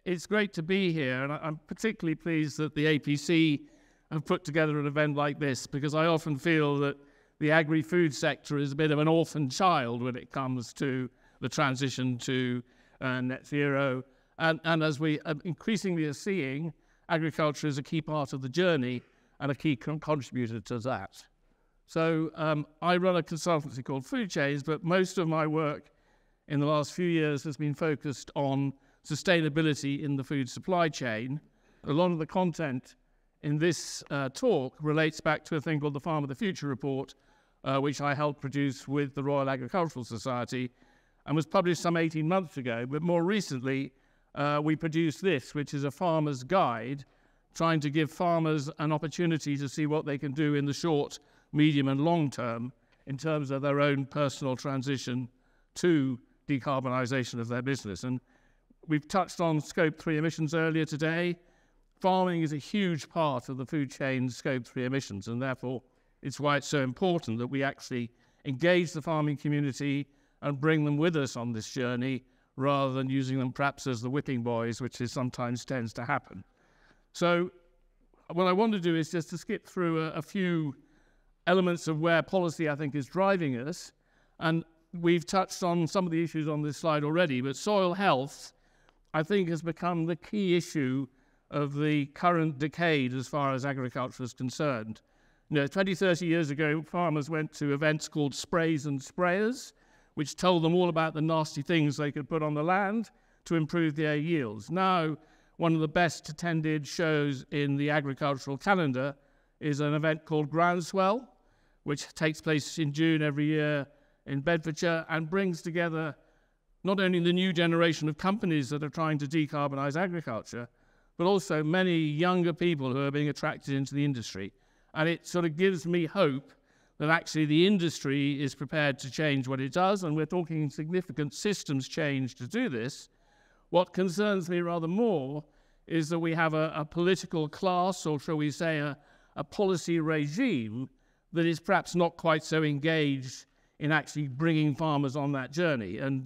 it's great to be here, and I'm particularly pleased that the APC have put together an event like this, because I often feel that the agri-food sector is a bit of an orphan child when it comes to the transition to net zero. And as we increasingly are seeing, agriculture is a key part of the journey and a key contributor to that. So I run a consultancy called Foodchains, but most of my work in the last few years has been focused on sustainability in the food supply chain. A lot of the content in this talk relates back to a thing called the Farm of the Future report, which I helped produce with the Royal Agricultural Society and was published some 18 months ago. But more recently, we produced this, which is a farmer's guide, trying to give farmers an opportunity to see what they can do in the short, medium and long term in terms of their own personal transition to decarbonisation of their business. And we've touched on Scope 3 emissions earlier today. Farming is a huge part of the food chain's Scope 3 emissions, and therefore it's why it's so important that we actually engage the farming community and bring them with us on this journey, rather than using them perhaps as the whipping boys, which is sometimes tends to happen. So what I want to do is just to skip through a few elements of where policy, I think, is driving us. And we've touched on some of the issues on this slide already, but soil health, I think, has become the key issue of the current decade as far as agriculture is concerned. 20, 30 years ago, farmers went to events called Sprays and Sprayers, which told them all about the nasty things they could put on the land to improve their yields. Now, one of the best attended shows in the agricultural calendar is an event called Groundswell, which takes place in June every year in Bedfordshire and brings together not only the new generation of companies that are trying to decarbonise agriculture, but also many younger people who are being attracted into the industry. And it sort of gives me hope that actually the industry is prepared to change what it does, and we're talking significant systems change to do this. What concerns me rather more is that we have a political class, or shall we say a policy regime, that is perhaps not quite so engaged in actually bringing farmers on that journey. And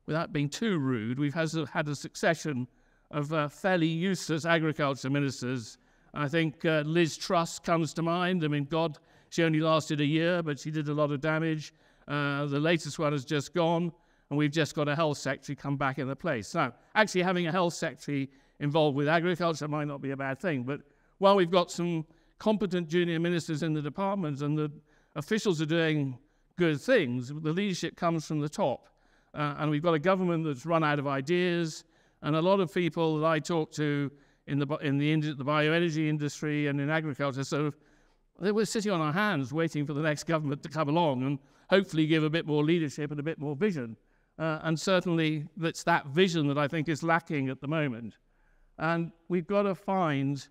without being too rude, we've had a succession of fairly useless agriculture ministers. I think Liz Truss comes to mind. I mean, God, she only lasted a year, but she did a lot of damage. The latest one has just gone, and we've just got a health secretary come back in the place. Now, actually having a health secretary involved with agriculture might not be a bad thing, but while we've got some competent junior ministers in the departments and the officials are doing good things, the leadership comes from the top. And we've got a government that's run out of ideas, and a lot of people that I talk to in the bioenergy industry and in agriculture, so we're sitting on our hands waiting for the next government to come along and hopefully give a bit more leadership and a bit more vision. And certainly it's that vision that I think is lacking at the moment. And we've got to find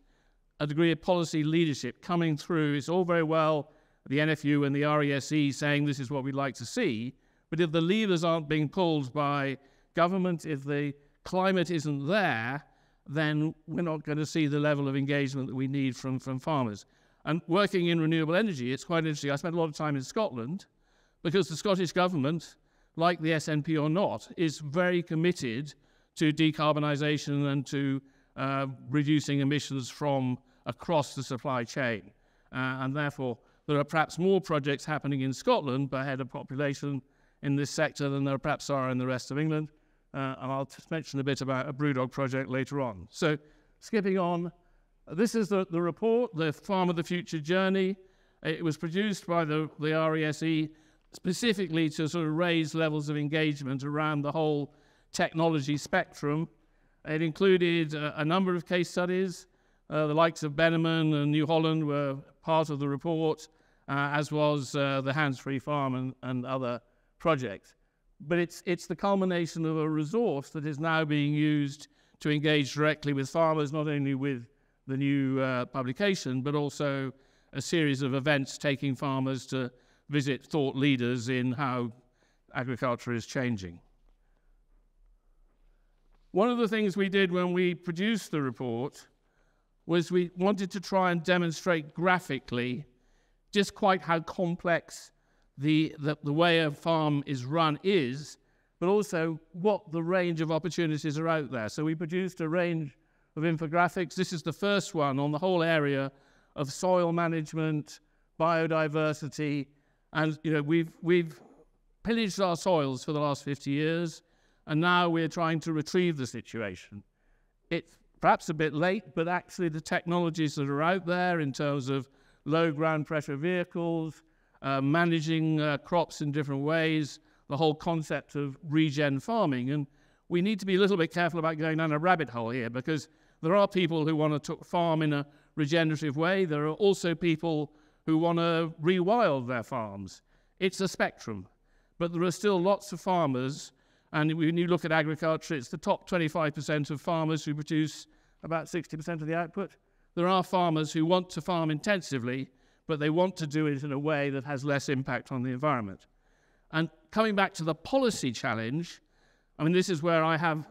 a degree of policy leadership coming through. It's all very well the NFU and the RESE saying this is what we'd like to see, but if the levers aren't being pulled by government, if the climate isn't there, then we're not going to see the level of engagement that we need from farmers. And working in renewable energy, it's quite interesting. I spent a lot of time in Scotland because the Scottish government, like the SNP or not, is very committed to decarbonisation and to reducing emissions from across the supply chain. And therefore, there are perhaps more projects happening in Scotland per head of population in this sector than there perhaps are in the rest of England. And I'll mention a bit about a brewdog project later on. So, skipping on, this is the report, the Farm of the Future Journey. It was produced by the RESE specifically to sort of raise levels of engagement around the whole technology spectrum. It included a number of case studies. The likes of Benneman and New Holland were part of the report, as was the Hands-Free Farm and other projects. But it's the culmination of a resource that is now being used to engage directly with farmers, not only with the new publication, but also a series of events taking farmers to visit thought leaders in how agriculture is changing. One of the things we did when we produced the report was we wanted to try and demonstrate graphically just quite how complex the way a farm is run is, but also what the range of opportunities are out there. So we produced a range of infographics. This is the first one on the whole area of soil management, biodiversity, and we've pillaged our soils for the last 50 years, and now we're trying to retrieve the situation. It's perhaps a bit late, but actually the technologies that are out there in terms of low ground pressure vehicles, managing crops in different ways, the whole concept of regen farming. And we need to be a little bit careful about going down a rabbit hole here, because there are people who want to farm in a regenerative way. There are also people who want to rewild their farms. It's a spectrum, but there are still lots of farmers, and when you look at agriculture, it's the top 25% of farmers who produce about 60% of the output. There are farmers who want to farm intensively, but they want to do it in a way that has less impact on the environment. And coming back to the policy challenge, I mean, this is where I have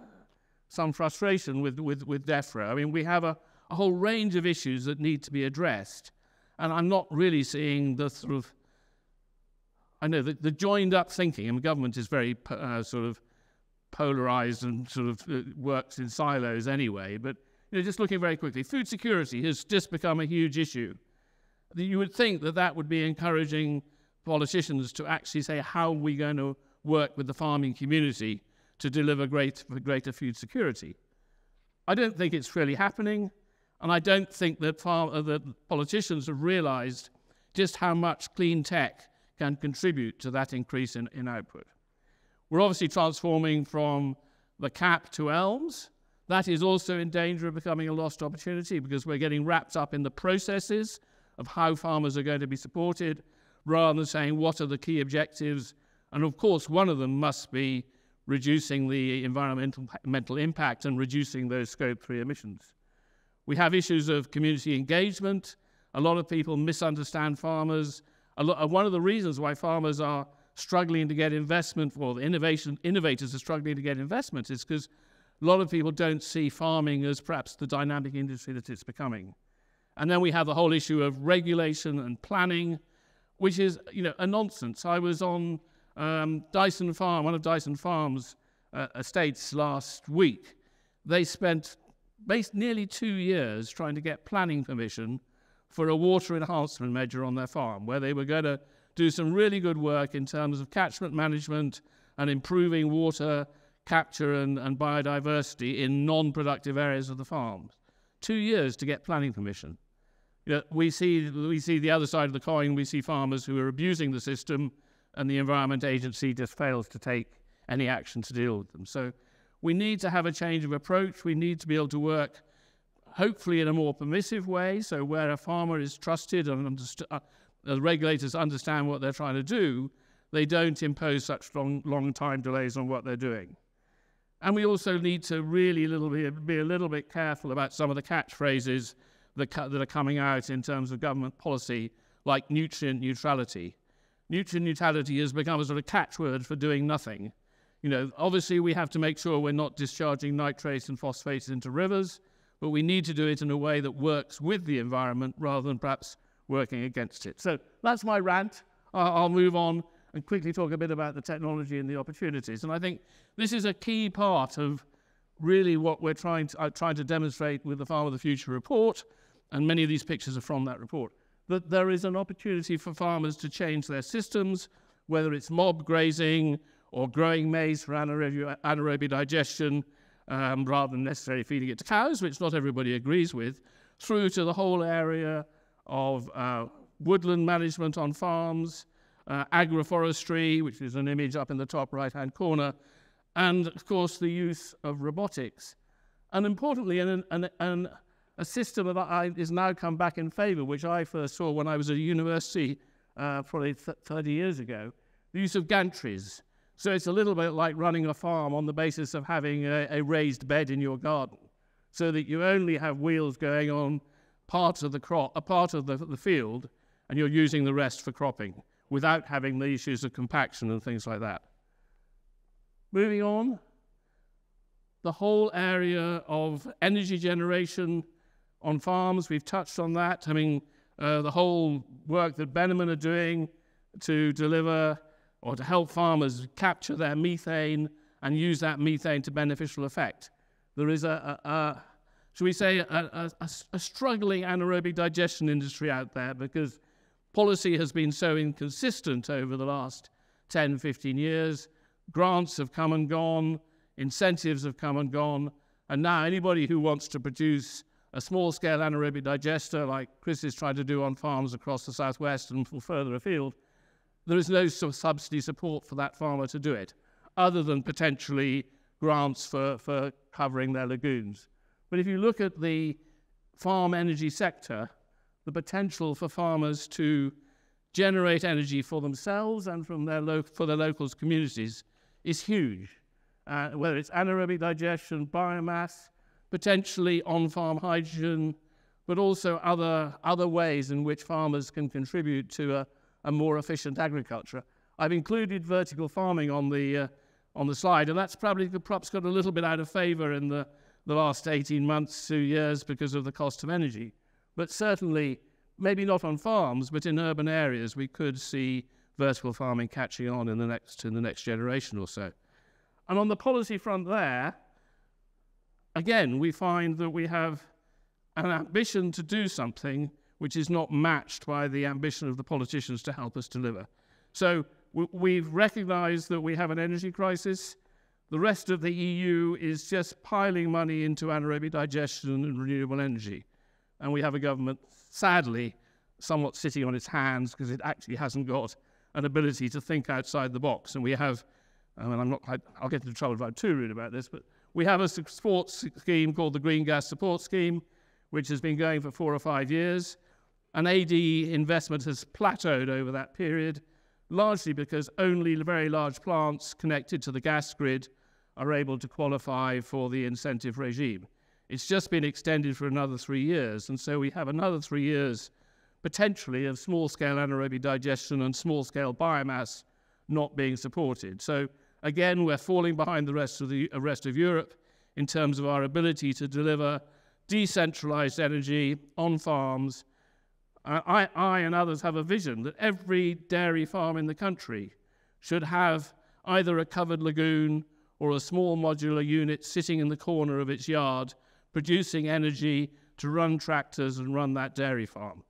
some frustration with DEFRA. I mean, we have a whole range of issues that need to be addressed, and I'm not really seeing the sort of, I know that the joined up thinking, and government is very sort of polarized and sort of works in silos anyway, but just looking very quickly, food security has just become a huge issue. You would think that that would be encouraging politicians to actually say, how are we going to work with the farming community to deliver greater food security? I don't think it's really happening, and I don't think that politicians have realized just how much clean tech can contribute to that increase in output. We're obviously transforming from the cap to ELMS. That is also in danger of becoming a lost opportunity, because we're getting wrapped up in the processes of how farmers are going to be supported, rather than saying what are the key objectives. And of course, one of them must be reducing the environmental impact and reducing those Scope 3 emissions. We have issues of community engagement. A lot of people misunderstand farmers. One of the reasons why farmers are struggling to get investment, or the innovators are struggling to get investment, is because a lot of people don't see farming as perhaps the dynamic industry that it's becoming. And then we have the whole issue of regulation and planning, which is a nonsense. I was on Dyson Farm, one of Dyson Farm's estates last week. They spent nearly 2 years trying to get planning permission for a water enhancement measure on their farm, where they were going to do some really good work in terms of catchment management and improving water capture and biodiversity in non-productive areas of the farm. 2 years to get planning permission. We see the other side of the coin. We see farmers who are abusing the system, and the Environment Agency just fails to take any action to deal with them. So we need to have a change of approach. We need to be able to work, hopefully in a more permissive way, so where a farmer is trusted and the regulators understand what they're trying to do, they don't impose such long time delays on what they're doing. And we also need to really be a little bit careful about some of the catchphrases that are coming out in terms of government policy, like nutrient neutrality. Nutrient neutrality has become a sort of catchword for doing nothing. Obviously we have to make sure we're not discharging nitrates and phosphates into rivers, but we need to do it in a way that works with the environment rather than perhaps working against it. So that's my rant. I'll move on and quickly talk a bit about the technology and the opportunities. And I think this is a key part of really what we're trying to demonstrate with the Farm of the Future report, and many of these pictures are from that report, that there is an opportunity for farmers to change their systems, whether it's mob grazing or growing maize for anaerobic digestion, rather than necessarily feeding it to cows, which not everybody agrees with, through to the whole area of woodland management on farms, agroforestry, which is an image up in the top right-hand corner, and of course the use of robotics. And importantly, a system that is now come back in favour, which I first saw when I was at a university probably 30 years ago, the use of gantries. So it's a little bit like running a farm on the basis of having a raised bed in your garden, so that you only have wheels going on part of the field, and you're using the rest for cropping, without having the issues of compaction and things like that. Moving on, the whole area of energy generation on farms, we've touched on that. I mean, the whole work that Benneman are doing to deliver or to help farmers capture their methane and use that methane to beneficial effect. There is shall we say, a struggling anaerobic digestion industry out there because policy has been so inconsistent over the last 10, 15 years. Grants have come and gone, incentives have come and gone, and now anybody who wants to produce a small-scale anaerobic digester like Chris is trying to do on farms across the southwest and further afield, there is no sort of subsidy support for that farmer to do it, other than potentially grants for covering their lagoons. But if you look at the farm energy sector, the potential for farmers to generate energy for themselves and from for their local communities is huge. Whether it's anaerobic digestion, biomass, potentially on-farm hydrogen, but also other ways in which farmers can contribute to a more efficient agriculture. I've included vertical farming on the slide, and that's perhaps got a little bit out of favour in the last 18 months, 2 years because of the cost of energy. But certainly, maybe not on farms, but in urban areas, we could see vertical farming catching on in the next generation or so. And on the policy front there, again, we find that we have an ambition to do something which is not matched by the ambition of the politicians to help us deliver. So we've recognized that we have an energy crisis. The rest of the EU is just piling money into anaerobic digestion and renewable energy. And we have a government, sadly, somewhat sitting on its hands because it actually hasn't got an ability to think outside the box. And we have, I'll get into trouble if I'm too rude about this, but we have a support scheme called the Green Gas Support Scheme, which has been going for 4 or 5 years. And AD investment has plateaued over that period, largely because only very large plants connected to the gas grid are able to qualify for the incentive regime. It's just been extended for another 3 years, and so we have another 3 years potentially of small-scale anaerobic digestion and small-scale biomass not being supported. So again, we're falling behind the rest of Europe in terms of our ability to deliver decentralized energy on farms. I and others have a vision that every dairy farm in the country should have either a covered lagoon or a small modular unit sitting in the corner of its yard producing energy to run tractors and run that dairy farm.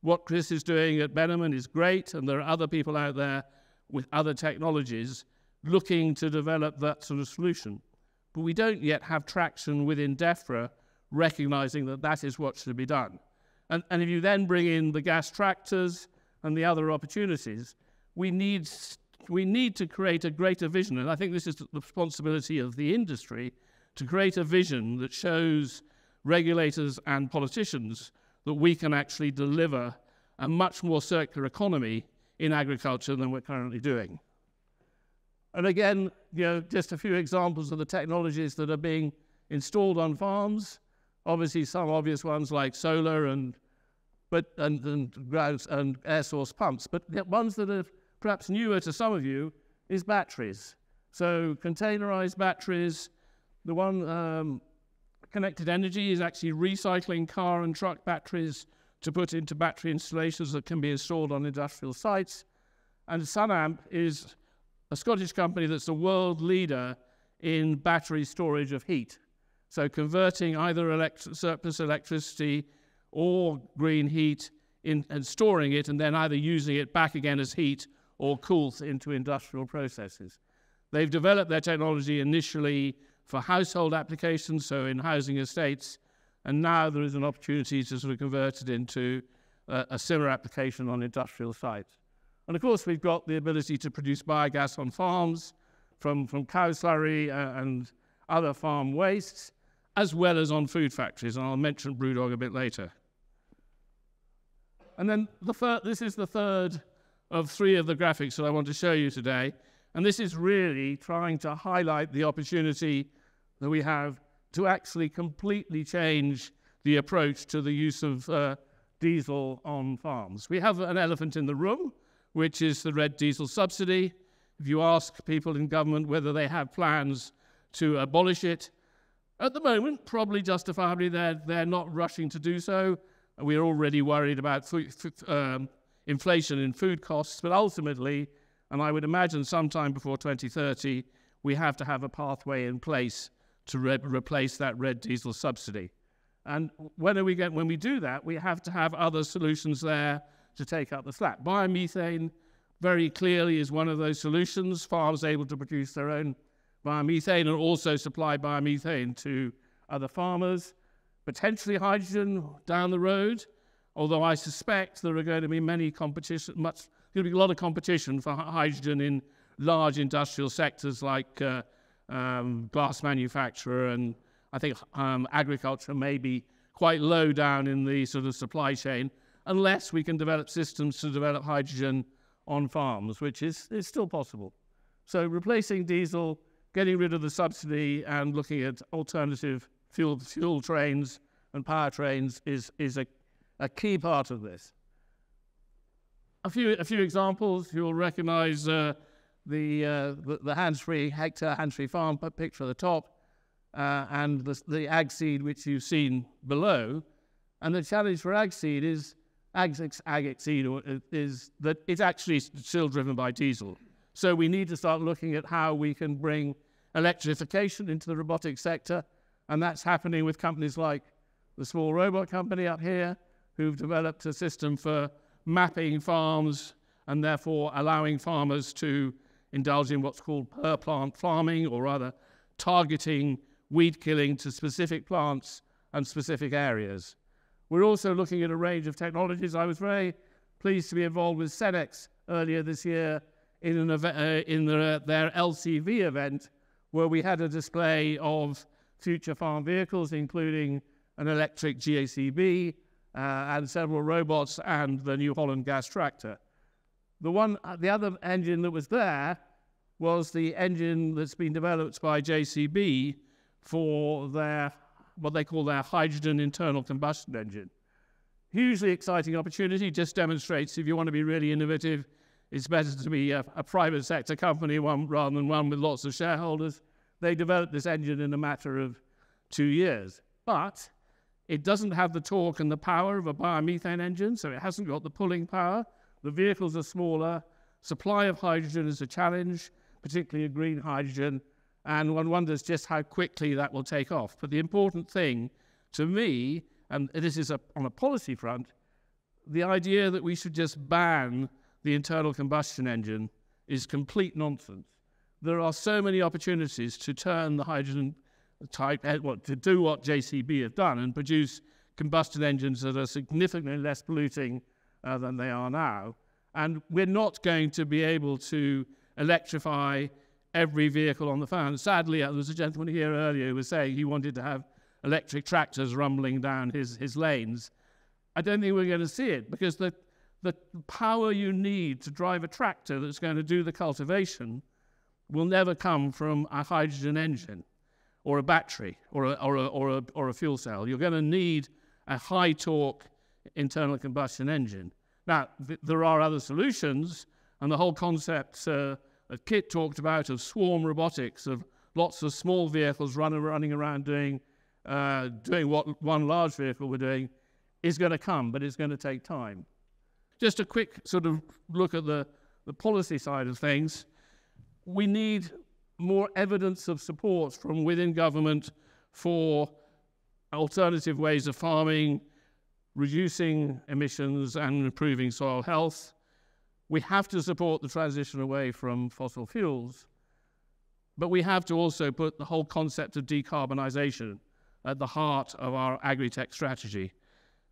What Chris is doing at Benjamin is great, and there are other people out there with other technologies looking to develop that sort of solution. But we don't yet have traction within DEFRA recognizing that that is what should be done. And if you then bring in the gas tractors and the other opportunities, we need to create a greater vision. And I think this is the responsibility of the industry to create a vision that shows regulators and politicians that we can actually deliver a much more circular economy in agriculture than we're currently doing. And again, just a few examples of the technologies that are being installed on farms. Obviously, some obvious ones like solar and air source pumps, but the ones that are perhaps newer to some of you is batteries. So containerized batteries. The one connected energy is actually recycling car and truck batteries to put into battery installations that can be installed on industrial sites. And Sunamp is a Scottish company that's the world leader in battery storage of heat. So converting either surplus electricity or green heat and storing it and then either using it back again as heat or cool into industrial processes. They've developed their technology initially for household applications, so in housing estates, and now there is an opportunity to sort of convert it into a similar application on industrial sites. And of course, we've got the ability to produce biogas on farms from cow slurry and other farm wastes, as well as on food factories, and I'll mention BrewDog a bit later. And then this is the third of 3 of the graphics that I want to show you today, and this is really trying to highlight the opportunity that we have to actually completely change the approach to the use of diesel on farms. We have an elephant in the room, which is the red diesel subsidy. If you ask people in government whether they have plans to abolish it, at the moment, probably justifiably, they're not rushing to do so. We're already worried about inflation in food costs, but ultimately, and I would imagine sometime before 2030, we have to have a pathway in place to replace that red diesel subsidy. And when we do that, we have to have other solutions there to take up the slack. Biomethane very clearly is one of those solutions. Farms able to produce their own biomethane and also supply biomethane to other farmers. Potentially hydrogen down the road, although I suspect there are going to be there's going to be a lot of competition for hydrogen in large industrial sectors like glass manufacturer, and I think agriculture may be quite low down in the sort of supply chain, unless we can develop systems to develop hydrogen on farms, which is still possible. So replacing diesel, getting rid of the subsidy, and looking at alternative fuel trains and powertrains is a key part of this. A few examples. You'll recognise the hands-free hectare hands-free farm picture at the top, and the ag seed which you've seen below. And the challenge for ag seed is ag seed is that it's actually still driven by diesel. So we need to start looking at how we can bring electrification into the robotics sector, and that's happening with companies like the small robot company up here, who've developed a system for mapping farms and therefore allowing farmers to indulge in what's called per-plant farming, or rather targeting weed killing to specific plants and specific areas. We're also looking at a range of technologies. I was very pleased to be involved with Senex earlier this year in an event, their LCV event, where we had a display of future farm vehicles, including an electric GACB and several robots and the New Holland gas tractor. The other engine that was there was the engine that's been developed by JCB for what they call their hydrogen internal combustion engine. Hugely exciting opportunity. Just demonstrates if you want to be really innovative, it's better to be a private sector company rather than one with lots of shareholders. They developed this engine in a matter of 2 years. But it doesn't have the torque and the power of a biomethane engine, so it hasn't got the pulling power. The vehicles are smaller. Supply of hydrogen is a challenge, particularly a green hydrogen, and one wonders just how quickly that will take off. But the important thing to me, and this is on a policy front, the idea that we should just ban the internal combustion engine is complete nonsense. There are so many opportunities to turn the hydrogen type, to do what JCB have done and produce combustion engines that are significantly less polluting than they are now. And we're not going to be able to electrify every vehicle on the farm. Sadly, there was a gentleman here earlier who was saying he wanted to have electric tractors rumbling down his lanes. I don't think we're going to see it, because the power you need to drive a tractor that's going to do the cultivation will never come from a hydrogen engine or a battery or a fuel cell. You're going to need a high torque internal combustion engine. Now, there are other solutions, and the whole concept that Kit talked about of swarm robotics, of lots of small vehicles running around doing what one large vehicle were doing, is going to come, but it's going to take time. Just a quick sort of look at the policy side of things. We need more evidence of support from within government for alternative ways of farming, reducing emissions and improving soil health. We have to support the transition away from fossil fuels, but we have to also put the whole concept of decarbonisation at the heart of our agri-tech strategy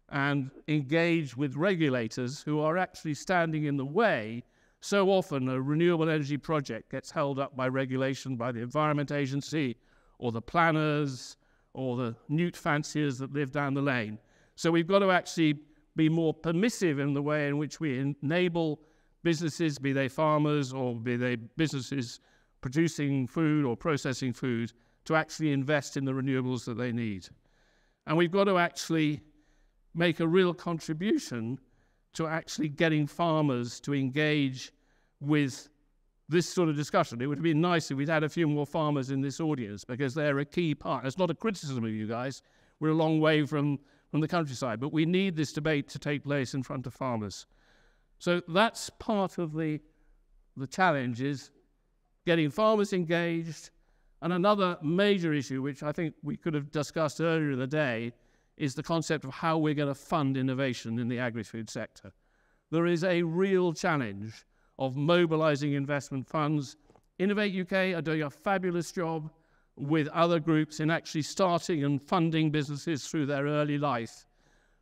and engage with regulators who are actually standing in the way. So often a renewable energy project gets held up by regulation by the Environment Agency or the planners or the newt fanciers that live down the lane. So we've got to actually be more permissive in the way in which we enable businesses, be they farmers or be they businesses producing food or processing food, to actually invest in the renewables that they need. And we've got to actually make a real contribution to actually getting farmers to engage with this sort of discussion. It would have been nice if we'd had a few more farmers in this audience, because they're a key part. It's not a criticism of you guys. We're a long way from the countryside, but we need this debate to take place in front of farmers. So that's part of the challenge, is getting farmers engaged. And another major issue, which I think we could have discussed earlier in the day, is the concept of how we're going to fund innovation in the agri-food sector. There is a real challenge of mobilizing investment funds. Innovate UK are doing a fabulous job with other groups in actually starting and funding businesses through their early life,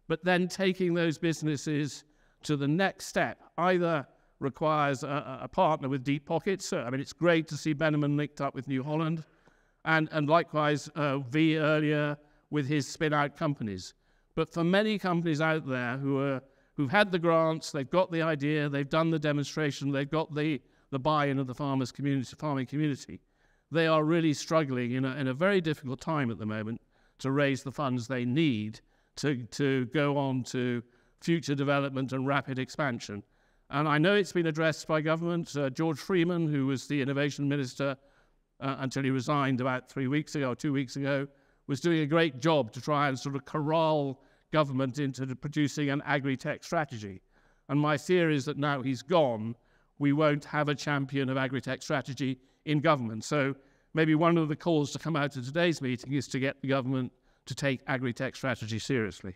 but then taking those businesses to the next step either requires a partner with deep pockets. I mean, it's great to see Benneman linked up with New Holland, and likewise V earlier with his spin-out companies. But for many companies out there who've had the grants, they've got the idea, they've done the demonstration, they've got the buy-in of the farming community, they are really struggling in a very difficult time at the moment to raise the funds they need to go on to future development and rapid expansion. And I know it's been addressed by government. George Freeman, who was the innovation minister until he resigned about 3 weeks ago or 2 weeks ago, was doing a great job to try and sort of corral government into producing an agri-tech strategy. And my fear is that now he's gone, we won't have a champion of agri-tech strategy in government. So maybe one of the calls to come out of today's meeting is to get the government to take agri-tech strategy seriously.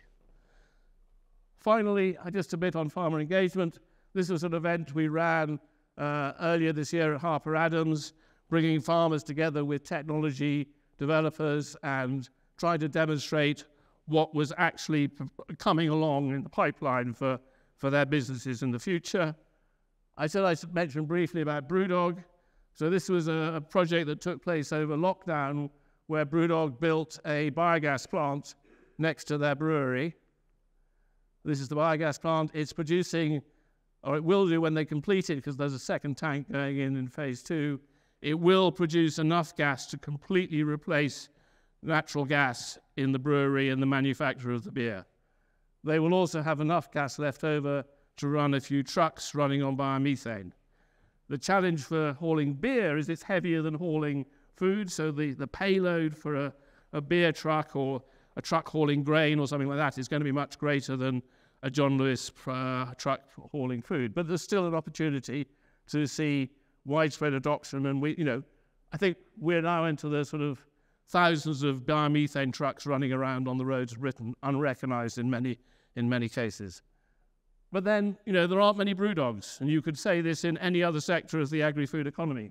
Finally, just a bit on farmer engagement. This was an event we ran earlier this year at Harper Adams, bringing farmers together with technology developers and trying to demonstrate what was actually coming along in the pipeline for their businesses in the future. I said I should mention briefly about Brewdog. So this was a project that took place over lockdown where Brewdog built a biogas plant next to their brewery. This is the biogas plant. It's producing, or it will do when they complete it, because there's a second tank going in phase 2, it will produce enough gas to completely replace natural gas in the brewery and the manufacture of the beer. They will also have enough gas left over to run a few trucks running on biomethane. The challenge for hauling beer is it's heavier than hauling food, so the payload for a beer truck or a truck hauling grain or something like that is going to be much greater than a John Lewis truck hauling food. But there's still an opportunity to see widespread adoption, and I think we're now into the sort of thousands of biomethane trucks running around on the roads of Britain, unrecognized in many cases. But then, there aren't many Brewdogs, and you could say this in any other sector of the agri-food economy.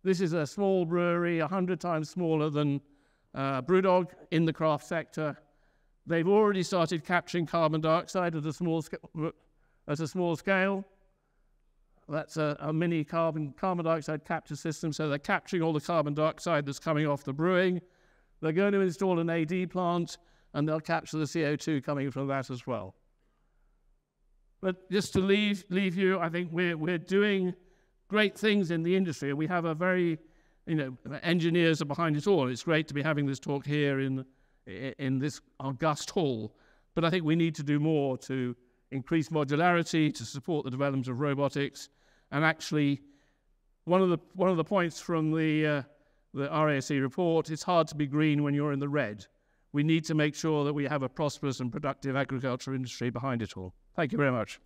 This is a small brewery, 100 times smaller than Brewdog in the craft sector. They've already started capturing carbon dioxide at a small scale. That's a mini carbon dioxide capture system, so they're capturing all the carbon dioxide that's coming off the brewing. They're going to install an AD plant, and they'll capture the CO2 coming from that as well. But just to leave you, I think we're doing great things in the industry, and we have a very, engineers are behind it all. It's great to be having this talk here in this august hall, but I think we need to do more to increase modularity, to support the development of robotics, and actually, one of the points from the RASC report, it's hard to be green when you're in the red. We need to make sure that we have a prosperous and productive agriculture industry behind it all. Thank you very much.